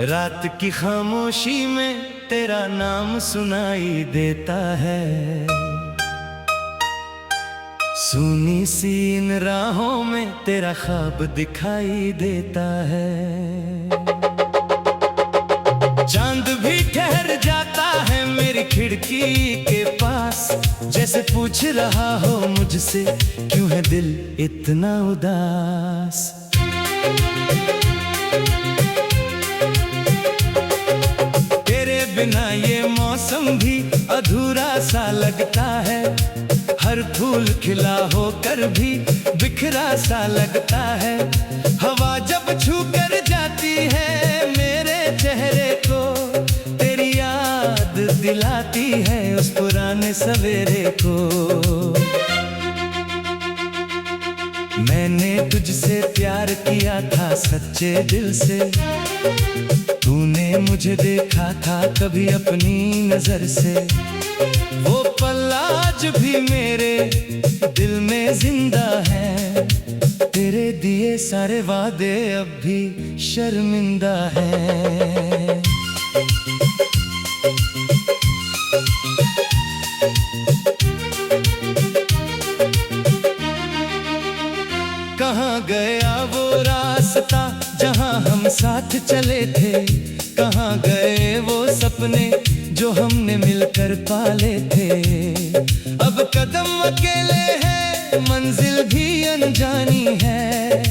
रात की खामोशी में तेरा नाम सुनाई देता है, सुनी सी इन राहों में तेरा ख्वाब दिखाई देता है। चांद भी ठहर जाता है मेरी खिड़की के पास, जैसे पूछ रहा हो मुझसे क्यों है दिल इतना उदास। बिना ये मौसम भी अधूरा सा लगता है, हर फूल खिला होकर भी बिखरा सा लगता है। हवा जब छू कर जाती है मेरे चेहरे को, तेरी याद दिलाती है उस पुराने सवेरे को। मैंने तुझसे प्यार किया था सच्चे दिल से, तूने मुझे देखा था कभी अपनी नजर से। वो पल आज भी मेरे दिल में जिंदा है, तेरे दिए सारे वादे अब भी शर्मिंदा हैं। कहाँ गया वो रास्ता जहाँ हम साथ चले थे, कहाँ गए वो सपने जो हमने मिलकर पाले थे। अब कदम अकेले हैं मंजिल भी अनजानी है,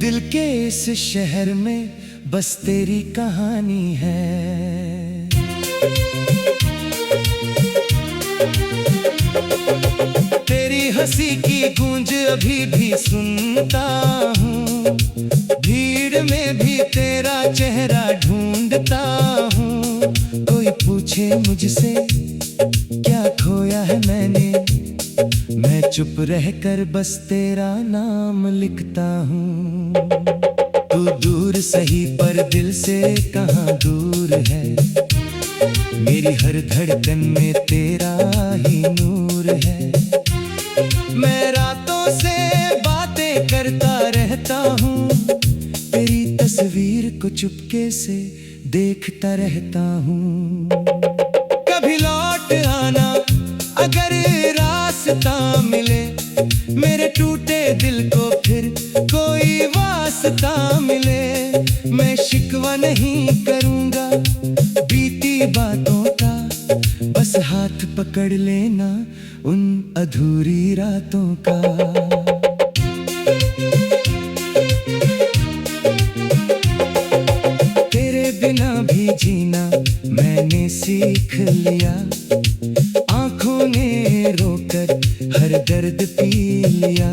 दिल के इस शहर में बस तेरी कहानी है। तेरी हंसी की गूंज अभी भी सुनता हूँ, भीड़ में भी तेरा चेहरा ढूंढता हूँ। कोई पूछे मुझसे क्या खोया है मैंने, मैं चुप रहकर बस तेरा नाम लिखता हूँ। तू दूर सही पर दिल से कहाँ दूर है, मेरी हर धड़कन में तेरा ही नूर है। मैं रातों से बातें करता रहता हूँ, तेरी तस्वीर को चुपके से देखता रहता हूँ। कभी लौट आना अगर रास्ता मिले, मेरे टूटे दिल को फिर कोई वास्ता मिले। मैं शिकवा नहीं करूँगा बीती बातों का, बस हाथ पकड़ लेना उन अधूरी रातों का। तेरे बिना भी जीना मैंने सीख लिया, आंखों ने रोकर हर दर्द पी लिया।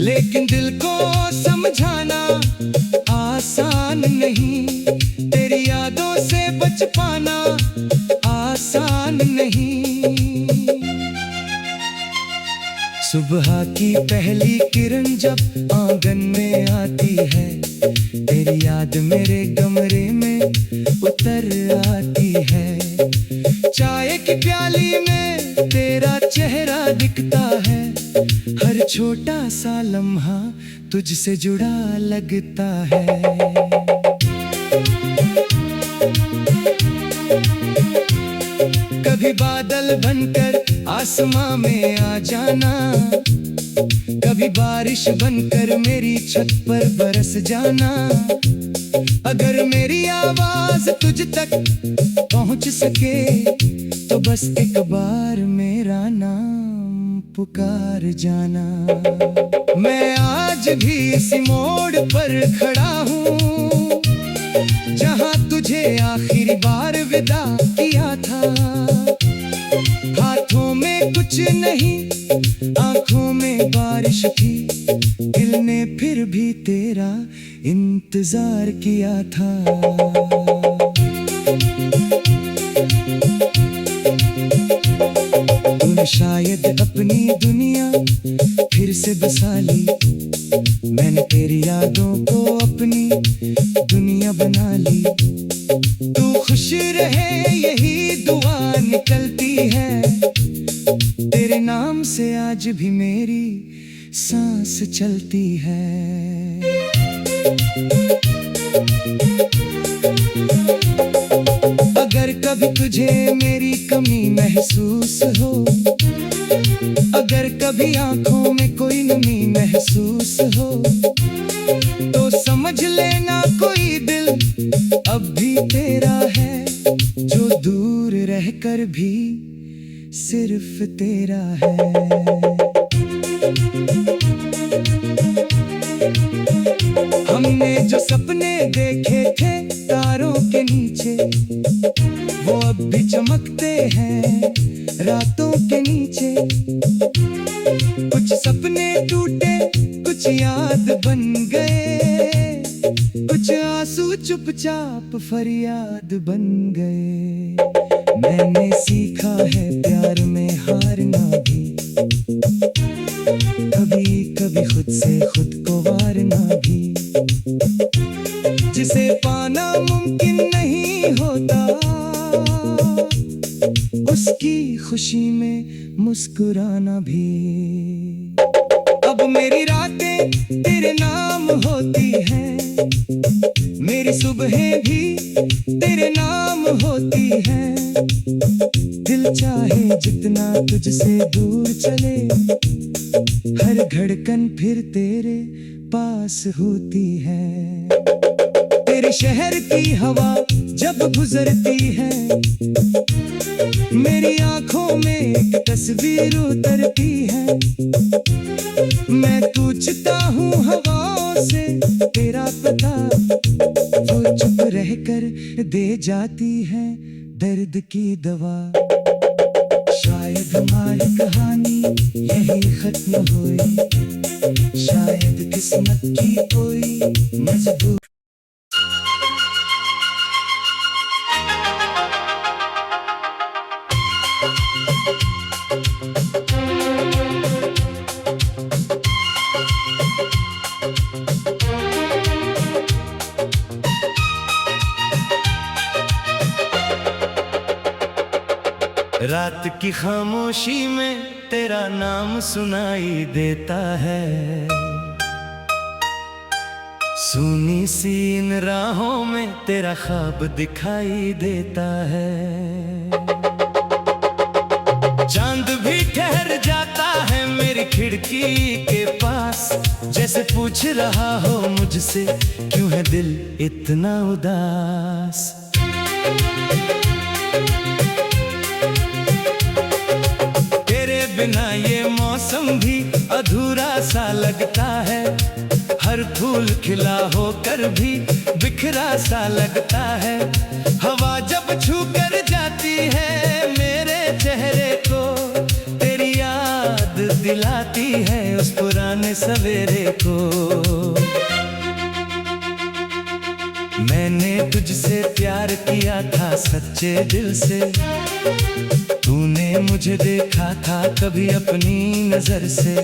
लेकिन दिल को समझाना आसान नहीं, तेरी यादों से बच पाना आसान नहीं। सुबह की पहली किरण जब आंगन में आती है, तेरी याद मेरे कमरे में उतर आती है। चाय की प्याली में तेरा चेहरा दिखता है, हर छोटा सा लम्हा तुझसे जुड़ा लगता है। कभी बादल बनकर आसमां में आ जाना, कभी बारिश बनकर मेरी छत पर बरस जाना। अगर मेरी आवाज तुझ तक पहुंच सके तो बस एक बार मेरा नाम पुकार जाना। मैं आज भी इसी मोड़ पर खड़ा हूँ जहाँ तुझे आखिरी बार विदा किया था। हाथों में कुछ नहीं, आंखों में बारिश थी, दिल ने फिर भी तेरा इंतजार किया था। तूने शायद अपनी दुनिया फिर से बसा ली, मैंने तेरी यादों को अपनी दुनिया बना ली। तू खुश रहे यही दुआ निकलती है। तेरे नाम से आज भी मेरी सांस चलती है। अगर कभी तुझे मेरी कमी महसूस हो, अगर कभी आंखों में कोई नमी महसूस हो, तो समझ लेना कोई दिल अब भी तेरा है, जो दूर रहकर भी सिर्फ तेरा है। हमने जो सपने देखे थे तारों के नीचे, वो अब भी चमकते हैं रातों के नीचे। कुछ सपने टूटे, कुछ याद बन गए, कुछ आंसू चुपचाप फरियाद बन गए। मैंने सीखा है प्यार में हारना भी, कभी कभी खुद से खुद को वारना भी। जिसे पाना मुमकिन नहीं होता, उसकी खुशी में मुस्कुराना भी। अब मेरी रातें तेरे नाम होती हैं, मेरी सुबहें भी तेरे नाम होती हैं। दिल चाहे जितना तुझसे दूर चले, हर धड़कन फिर तेरे पास होती है। तेरे शहर की हवा जब गुजरती है, मेरी आंखों में एक तस्वीर उतरती है। मैं पूछता हूँ हवाओं से तेरा पता, वो चुप रहकर दे जाती है दर्द की दवा। शायद हमारी कहानी यही खत्म हुई, शायद किस्मत की कोई मजबूर। रात की खामोशी में तेरा नाम सुनाई देता है, सुनी सी इन राहों में तेरा ख्वाब दिखाई देता है। चांद भी ठहर जाता है मेरी खिड़की के पास, जैसे पूछ रहा हो मुझसे क्यों है दिल इतना उदास। बिना ये मौसम भी अधूरा सा लगता है, हर फूल खिला होकर भी बिखरा सा लगता है। हवा जब छू कर जाती है मेरे चेहरे को, तेरी याद दिलाती है उस पुराने सवेरे को। मैंने तुझसे प्यार किया था सच्चे दिल से, तूने मुझे देखा था कभी अपनी नजर से।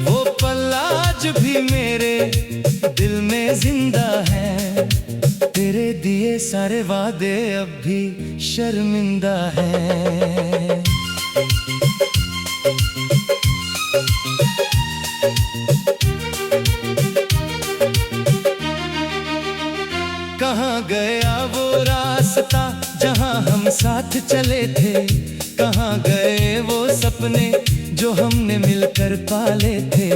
वो पल आज भी मेरे दिल में जिंदा है, तेरे दिए सारे वादे अब भी शर्मिंदा हैं। कहाँ गया वो रास्ता जहाँ हम साथ चले थे, कहाँ गए वो सपने जो हमने मिलकर पाले थे।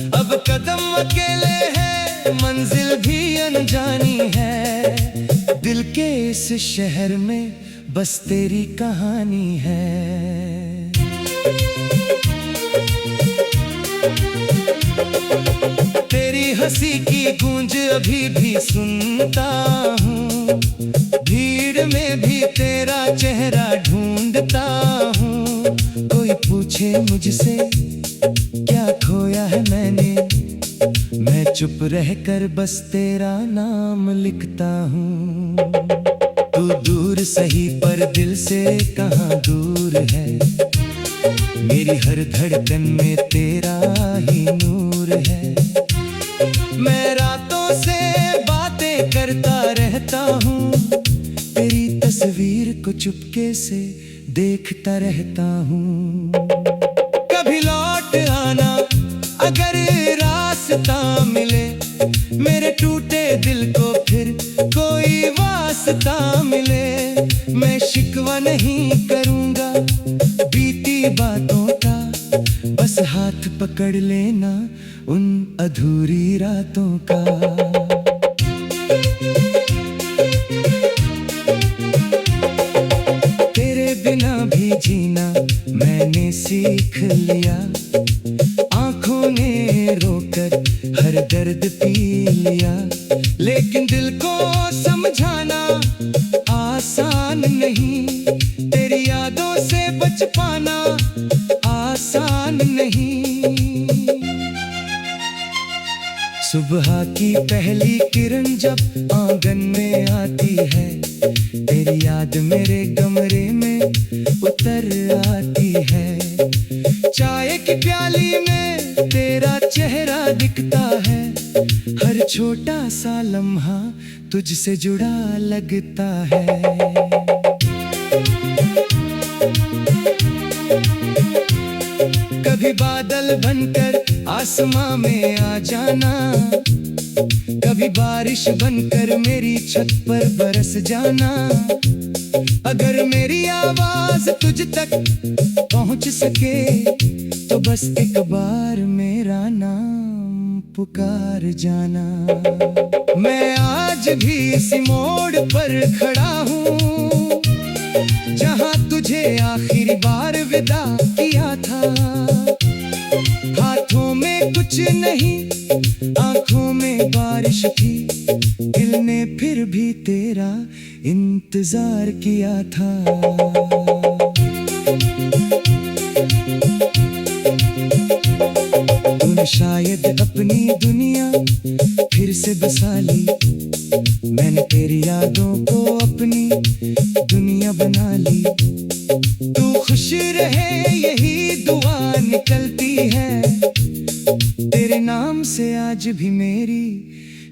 अब कदम अकेले हैं, मंजिल भी अनजानी है, दिल के इस शहर में बस तेरी कहानी है। तेरी हंसी की गूंज अभी भी सुनता हूँ, भीड़ में भी तेरा चेहरा ढूंढता हूँ। कोई पूछे मुझसे क्या खोया है मैंने, मैं चुप रहकर बस तेरा नाम लिखता हूँ। तू दूर सही पर दिल से कहाँ दूर है, मेरी हर धड़कन में तेरा ही नूर है। मैं रातों से बातें करता रहता हूँ, चुपके से देखता रहता हूँ। कभी लौट आना अगर रास्ता मिले, मेरे टूटे दिल को फिर कोई वास्ता मिले। मैं शिकवा नहीं करूँगा बीती बातों का, बस हाथ पकड़ लेना उन अधूरी रातों का। तेरे बिना भी जीना मैंने सीख लिया, आंखों ने रोकर हर दर्द पी लिया। लेकिन दिल को समझाना आसान नहीं, तेरी यादों से बच पाना आसान नहीं। सुबह की पहली किरण जब आंगन में आती है, तेरी याद मेरे कमरे में उतर आती है। चाय की प्याली में तेरा चेहरा दिखता है, हर छोटा सा लम्हा तुझसे जुड़ा लगता है। कभी बादल बनकर आसमां में आ जाना, कभी बारिश बनकर मेरी छत पर बरस जाना। अगर मेरी आवाज तुझ तक पहुंच सके, तो बस एक बार मेरा नाम पुकार जाना। मैं आज भी इसी मोड़ पर खड़ा हूँ, जहाँ तुझे आखिरी बार विदा किया था। हाथों में कुछ नहीं, आंखों में बारिश थी, दिल ने फिर भी तेरा इंतजार किया था। तूने शायद अपनी दुनिया फिर से बसा ली, मैंने तेरी यादों को अपनी दुनिया बना ली। तू खुश रहे यही दुआ निकलती है, तेरे नाम से आज भी मेरी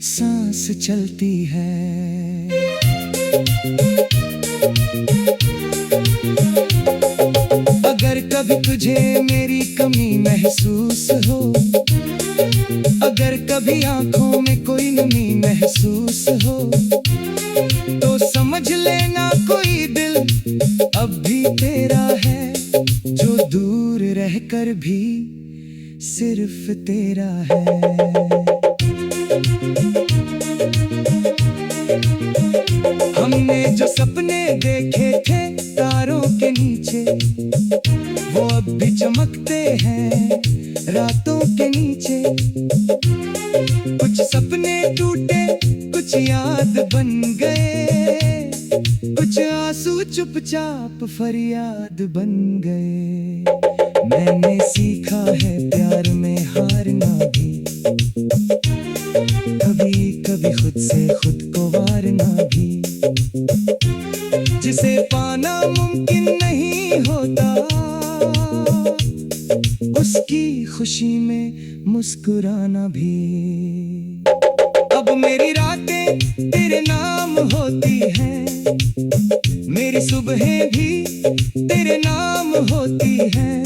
सांस चलती है। अगर कभी तुझे मेरी कमी महसूस हो, अगर कभी आंखों में कोई नमी महसूस हो, तो समझ लेना कोई दिल अब भी तेरा है, जो दूर रहकर भी सिर्फ तेरा है। हमने जो सपने देखे थे तारों के नीचे, वो अब भी चमकते हैं रातों के नीचे। कुछ सपने टूटे, कुछ याद बन गए, कुछ आंसू चुपचाप फरियाद बन गए। मैंने सीखा है प्यार में हारना भी, कभी कभी खुद से खुद को वारना भी। जिसे पाना मुमकिन नहीं होता, उसकी खुशी में मुस्कुराना भी। अब मेरी रातें तेरे नाम होती हैं, मेरी सुबहें भी तेरे नाम होती हैं।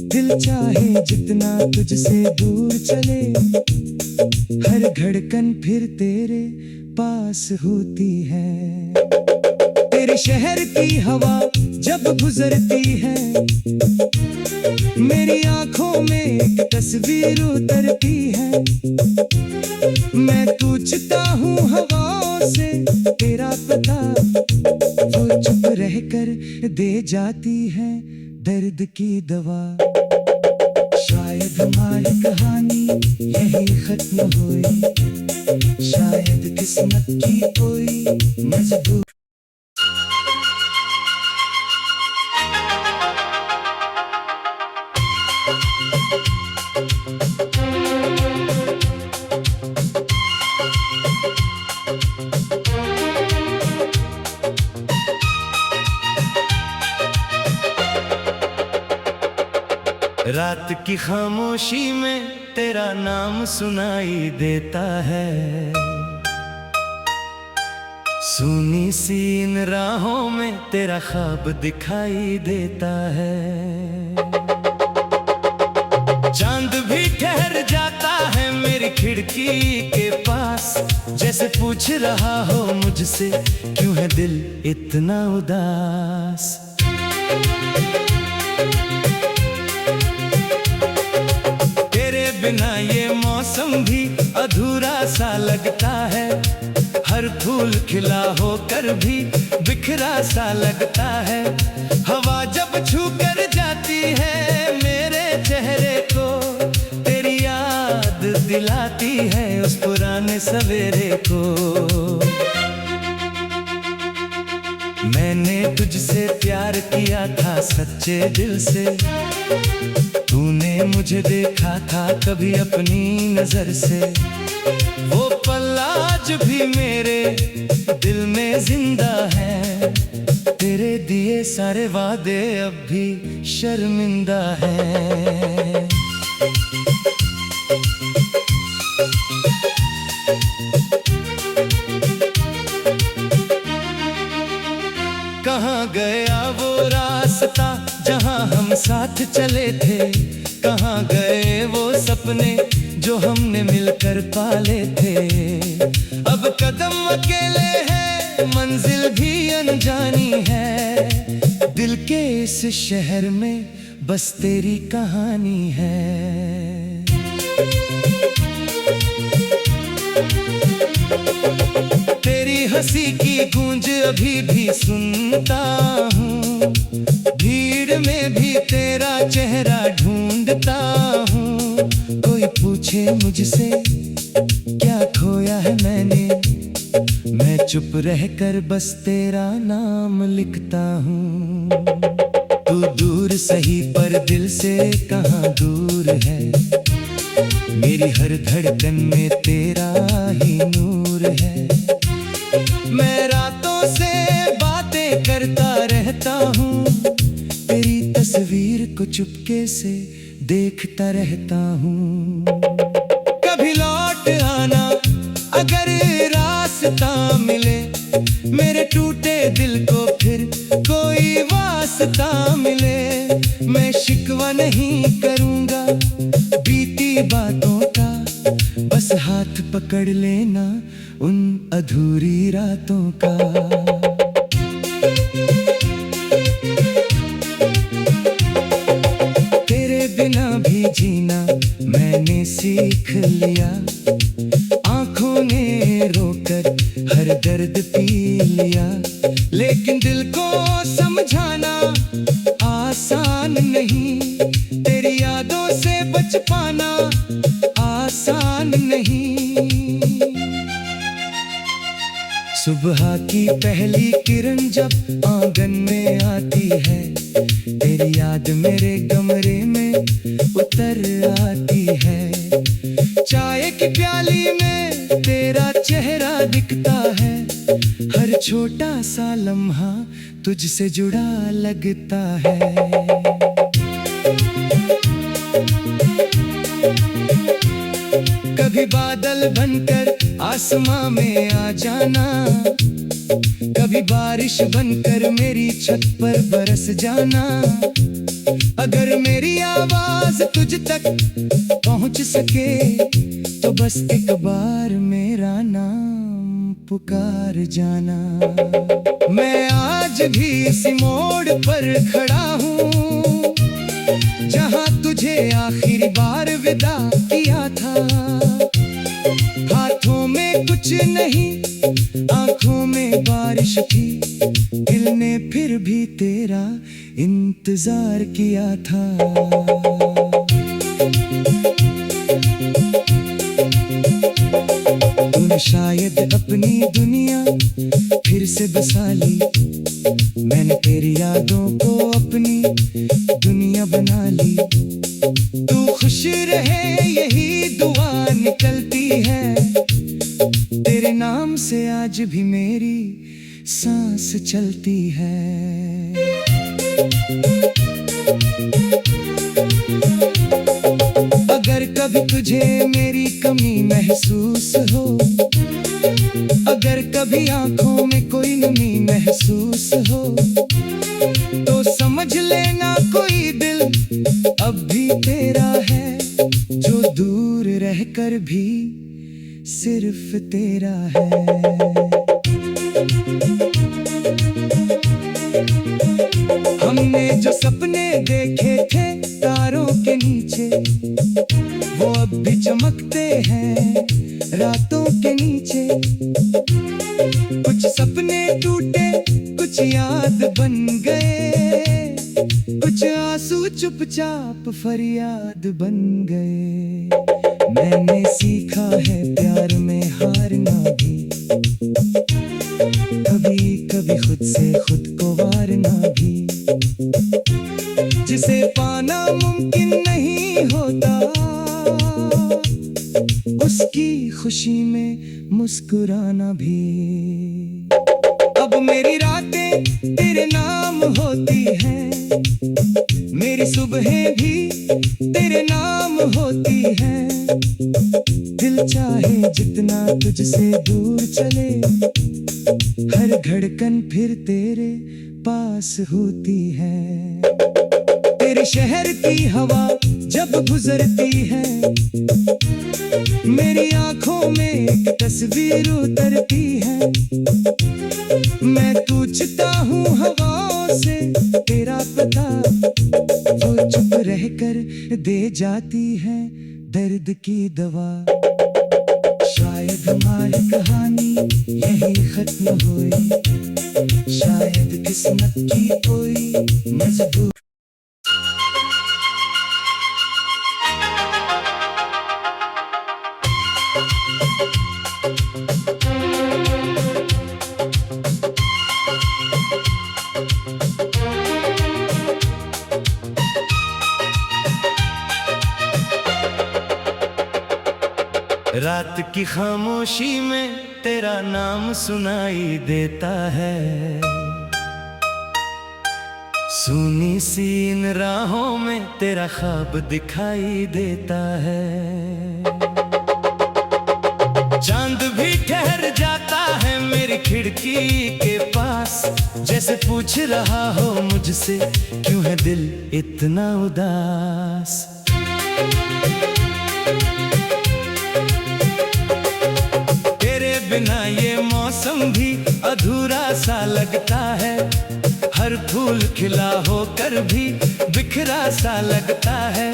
दिल चाहे जितना तुझसे दूर चले, हर धड़कन फिर तेरे पास होती है। तेरे शहर की हवा जब गुजरती है, मेरी आंखों में एक तस्वीर उतरती है। मैं पूछता हूँ हवाओं से तेरा पता, वो चुप रहकर दे जाती है दर्द की दवा। शायद हमारी कहानी यही खत्म हुई, शायद किस्मत की कोई मजबूर। रात की खामोशी में तेरा नाम सुनाई देता है, सुनी सी इन राहों में तेरा ख्वाब दिखाई देता है। चांद भी ठहर जाता है मेरी खिड़की के पास, जैसे पूछ रहा हो मुझसे क्यों है दिल इतना उदास। तेरे बिना ये मौसम भी अधूरा सा लगता है, हर फूल खिला होकर भी बिखरा सा लगता है। हवा जब छू कर जाती है मेरे चेहरे को, तेरी याद दिलाती है उस पुराने सवेरे को। मैंने तुझसे प्यार किया था सच्चे दिल से, तूने मुझे देखा था कभी अपनी नजर से। वो पल आज भी मेरे दिल में जिंदा है, तेरे दिए सारे वादे अब भी शर्मिंदा है। कहाँ गया वो रास्ता जहाँ हम साथ चले थे, कहाँ गए वो सपने जो हमने मिलकर पाले थे। अब कदम अकेले हैं मंजिल भी अनजानी है, दिल के इस शहर में बस तेरी कहानी है। तेरी हंसी की गूंज अभी भी सुनता हूँ, भीड़ में भी तेरा चेहरा ढूंढता हूँ। कोई पूछे मुझसे क्या खोया है मैंने, मैं चुप रहकर बस तेरा नाम लिखता हूँ। तू दूर सही पर दिल से कहाँ दूर है, मेरी हर धड़कन में तेरा ही नूर है। मैं रातों से बातें करता रहता हूँ, तेरी तस्वीर को चुपके से देखता रहता हूँ। कभी लौट आना अगर रास्ता मिले, मेरे टूटे दिल को फिर कोई वास्ता मिले। मैं शिकवा नहीं करूँगा बीती बातों का, बस हाथ पकड़ लेना उन अधूरी रातों का। तेरे बिना भी जीना मैंने सीख लिया, आंखों ने रोकर हर दर्द पी लिया। लेकिन दिल को समझाना आसान नहीं, तेरी यादों से बच पाना आसान नहीं। सुबह की पहली किरण जब आंगन में आती है, तेरी याद मेरे कमरे में उतर आती है। चाय की प्याली में तेरा चेहरा दिखता है, हर छोटा सा लम्हा तुझसे जुड़ा लगता है। कभी बादल बनकर आसमां में आ जाना, कभी बारिश बनकर मेरी छत पर बरस जाना। अगर मेरी आवाज तुझ तक पहुंच सके तो बस एक बार मेरा नाम पुकार जाना। मैं आज भी इसी मोड़ पर खड़ा हूँ जहाँ तुझे आखिरी बार विदा किया था। हाथों में कुछ नहीं, आंखों में बारिश थी, दिल ने फिर भी तेरा इंतजार किया था। तूने शायद अपनी दुनिया फिर से बसा ली, मैंने तेरी यादों को अपनी दुनिया बना ली। तू खुश रहे यही दुआ निकलती है, तेरे नाम से आज भी मेरी सांस चलती है। अगर कभी तुझे मेरी कमी महसूस हो, अगर कभी आंखों में कोई नमी महसूस हो तो समझ लेना कोई दिल अब भी तेरा है, जो दूर रहकर भी सिर्फ तेरा है। हमने जो सपने देखे थे तारों के नीचे, वो अब भी चमकते हैं रातों के नीचे। कुछ सपने टूटे, कुछ याद बन गए, कुछ आंसू चुपचाप फरियाद बन गए। मैंने सीखा है प्यार में हारना भी, कभी कभी खुद से खुद को वारना भी। जिसे पाना मुमकिन नहीं होता, उसकी खुशी में मुस्कुराना भी। अब मेरी रातें तेरे नाम होती हैं, मेरी सुबहें भी तेरे नाम होती हैं। दिल चाहे जितना तुझसे दूर चले, हर धड़कन फिर तेरे पास होती है। तेरे शहर की हवा जब गुजरती है, मेरी आंखों में एक तस्वीर उतरती है। मैं पूछता हूँ हवाओं से तेरा पता, वो चुप रहकर दे जाती है दर्द की दवा। शायद हमारी कहानी यही खत्म हुई, शायद किस्मत की कोई मजबूर। रात की खामोशी में तेरा नाम सुनाई देता है, सुनी सी इन राहों में तेरा ख्वाब दिखाई देता है। चांद भी ठहर जाता है मेरी खिड़की के पास, जैसे पूछ रहा हो मुझसे क्यों है दिल इतना उदास। बिना ये मौसम भी अधूरा सा लगता है, हर फूल खिला होकर भी बिखरा सा लगता है।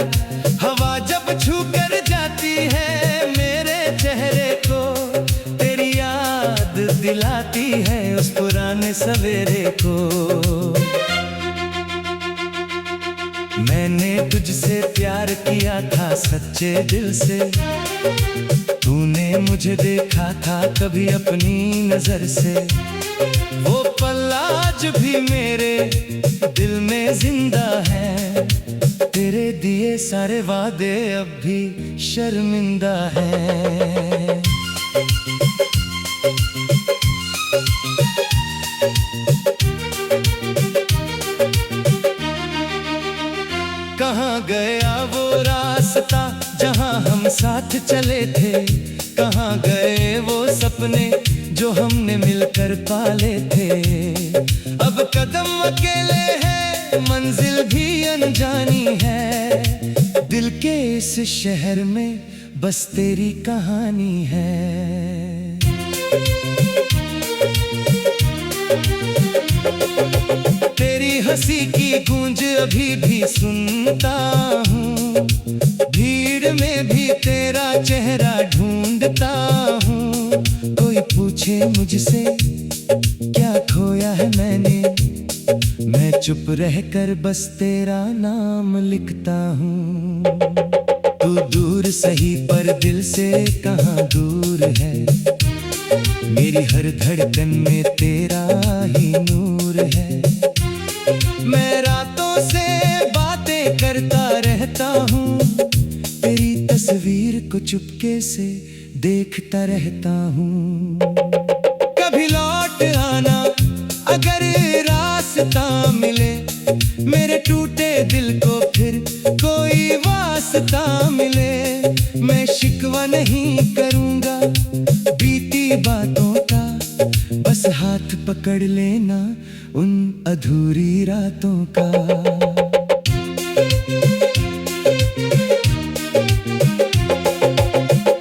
हवा जब छू कर जाती है मेरे चेहरे को, तेरी याद दिलाती है उस पुराने सवेरे को। मैंने तुझसे प्यार किया था सच्चे दिल से, तूने मुझे देखा था कभी अपनी नजर से। वो पल आज भी मेरे दिल में जिंदा है, तेरे दिए सारे वादे अब भी शर्मिंदा है। कहाँ गया वो रास्ता जहाँ हम साथ चले थे, कहाँ गए वो सपने जो हमने मिलकर पाले थे। अब कदम अकेले हैं, मंजिल भी अनजानी है, दिल के इस शहर में बस तेरी कहानी है। तेरी हंसी की गूंज अभी भी सुनता हूँ, भीड़ में भी तेरा चेहरा ढूंढता हूँ। कोई पूछे मुझसे क्या खोया है मैंने, मैं चुप रहकर बस तेरा नाम लिखता हूँ। तू दूर सही पर दिल से कहाँ दूर है, मेरी हर धड़कन में तेरा ही नूर है। मैं रातों से बातें करता रहता हूँ, तेरी तस्वीर को चुपके से देखता रहता हूँ। कभी लौट आना अगर रास्ता मिले, मेरे टूटे दिल को फिर कोई वास्ता मिले। मैं शिकवा नहीं करूँगा बीती बातों का, पकड़ लेना उन अधूरी रातों का।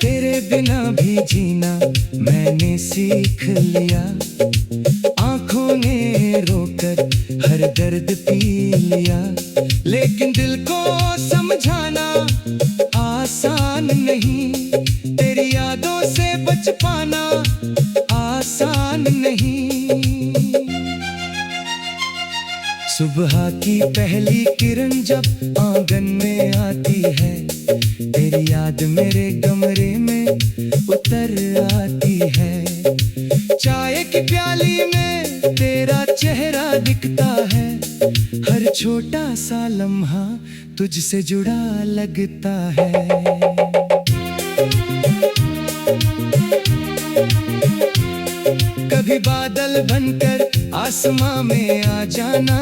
तेरे बिना भी जीना मैंने सीख लिया, आंखों ने रोकर हर दर्द पी लिया। लेकिन दिल को समझाना आसान नहीं, तेरी यादों से बच पाना आसान नहीं। सुबह की पहली किरण जब आंगन में आती है, तेरी याद मेरे कमरे में उतर आती है। चाय की प्याली में तेरा चेहरा दिखता है, हर छोटा सा लम्हा तुझसे जुड़ा लगता है। कभी बादल बनकर आसमां में आ जाना,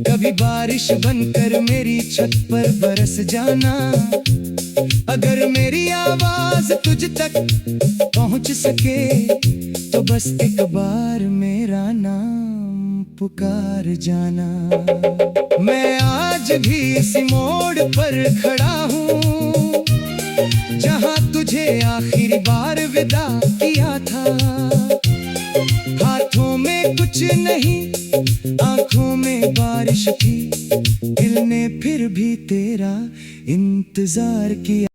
कभी बारिश बनकर मेरी छत पर बरस जाना। अगर मेरी आवाज तुझ तक पहुंच सके तो बस एक बार मेरा नाम पुकार जाना। मैं आज भी इसी मोड़ पर खड़ा हूँ जहाँ तुझे आखिरी बार विदा किया था। हाथों में कुछ नहीं, आंखों में बारिश थी, दिल ने फिर भी तेरा इंतजार किया।